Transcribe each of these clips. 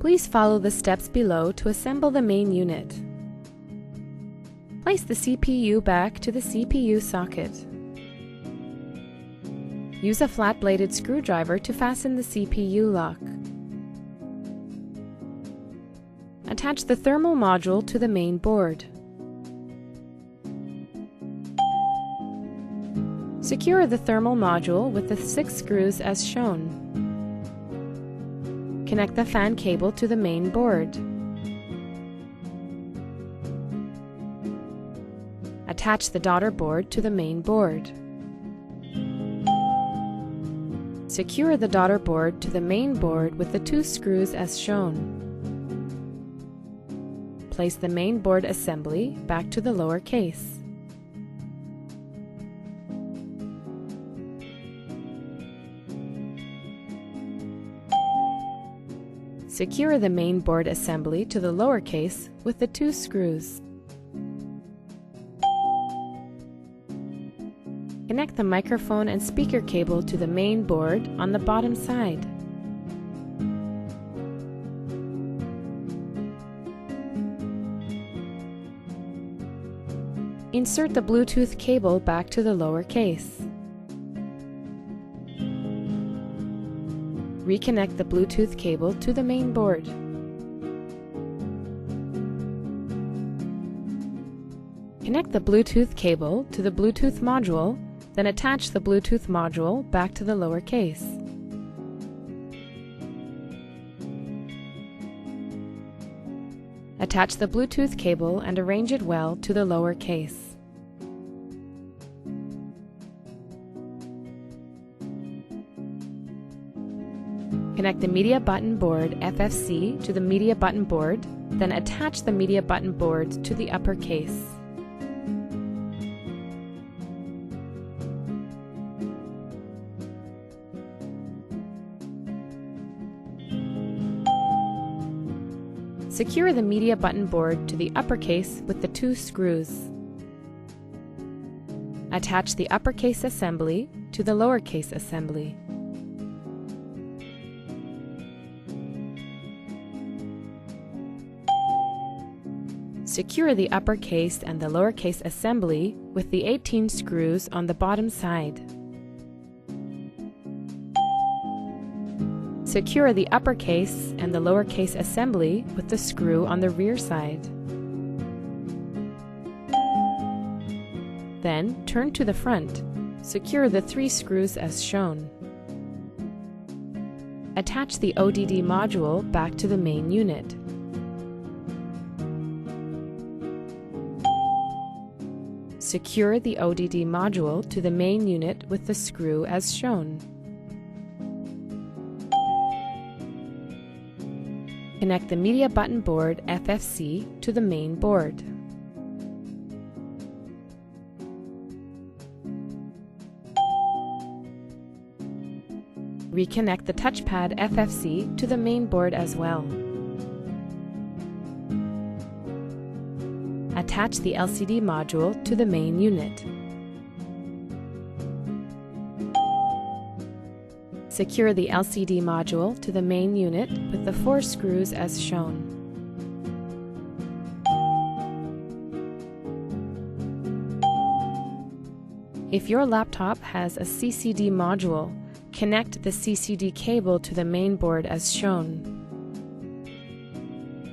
Please follow the steps below to assemble the main unit. Place the CPU back to the CPU socket. Use a flat-bladed screwdriver to fasten the CPU lock. Attach the thermal module to the main board. Secure the thermal module with the 6 screws as shown. Connect the fan cable to the main board. Attach the daughter board to the main board. Secure the daughter board to the main board with the 2 screws as shown. Place the main board assembly back to the lower case. Secure the main board assembly to the lower case with the 2 screws. Connect the microphone and speaker cable to the main board on the bottom side. Insert the Bluetooth cable back to the lower case. Reconnect the Bluetooth cable to the main board. Connect the Bluetooth cable to the Bluetooth module, then attach the Bluetooth module back to the lower case. Attach the Bluetooth cable and arrange it well to the lower case. Connect the media button board FFC to the media button board, then attach the media button board to the upper case. Secure the media button board to the upper case with the 2 screws. Attach the uppercase assembly to the lowercase assembly. Secure the uppercase and the lowercase assembly with the 18 screws on the bottom side. Secure the uppercase and the lowercase assembly with the screw on the rear side. Then turn to the front. Secure the 3 screws as shown. Attach the ODD module back to the main unit. Secure the ODD module to the main unit with the screw as shown. Connect the media button board FFC to the main board. Reconnect the touchpad FFC to the main board as well. Attach the LCD module to the main unit. Secure the LCD module to the main unit with the 4 screws as shown. If your laptop has a CCD module, connect the CCD cable to the main board as shown.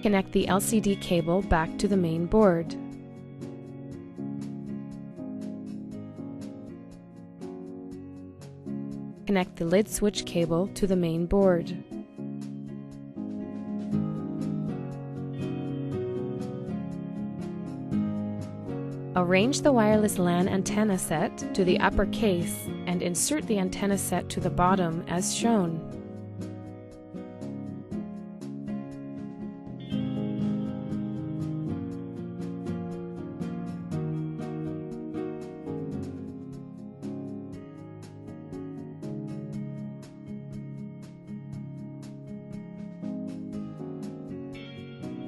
Connect the LCD cable back to the main board. Connect the lid switch cable to the main board. Arrange the wireless LAN antenna set to the upper case and insert the antenna set to the bottom as shown.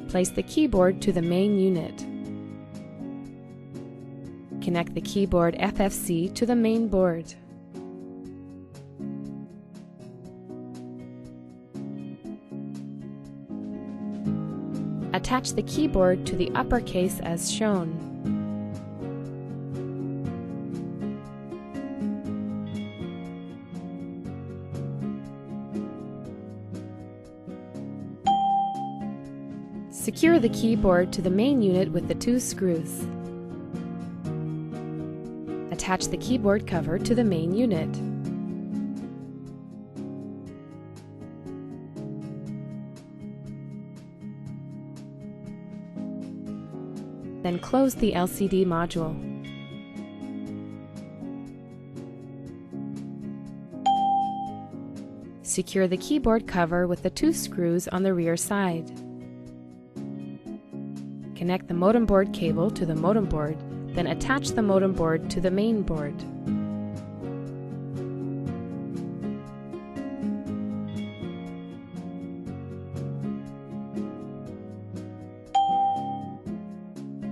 Place the keyboard to the main unit. Connect the keyboard FFC to the main board. Attach the keyboard to the upper case as shown. Secure the keyboard to the main unit with the 2 screws. Attach the keyboard cover to the main unit. Then close the LCD module. Secure the keyboard cover with the 2 screws on the rear side. Connect the modem board cable to the modem board, then attach the modem board to the main board.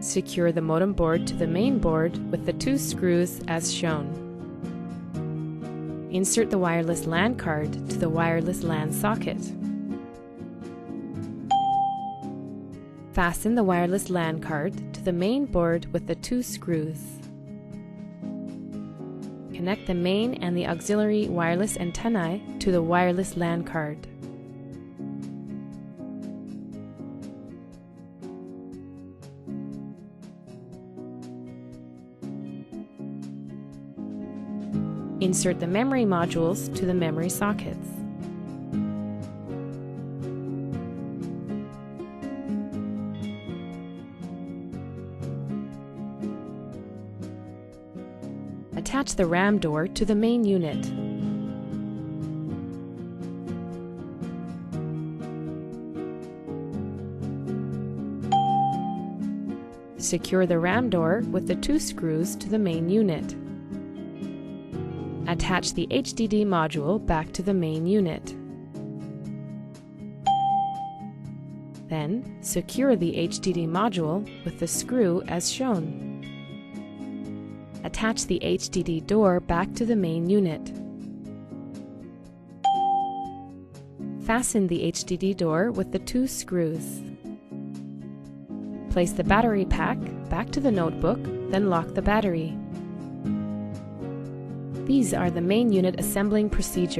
Secure the modem board to the main board with the 2 screws as shown. Insert the wireless LAN card to the wireless LAN socket. Fasten the wireless LAN card to the main board with the 2 screws. Connect the main and the auxiliary wireless antennae to the wireless LAN card. Insert the memory modules to the memory sockets. Attach the RAM door to the main unit. Secure the RAM door with the 2 screws to the main unit. Attach the HDD module back to the main unit. Then, secure the HDD module with the screw as shown. Attach the HDD door back to the main unit. Fasten the HDD door with the 2 screws. Place the battery pack back to the notebook, then lock the battery. These are the main unit assembling procedures.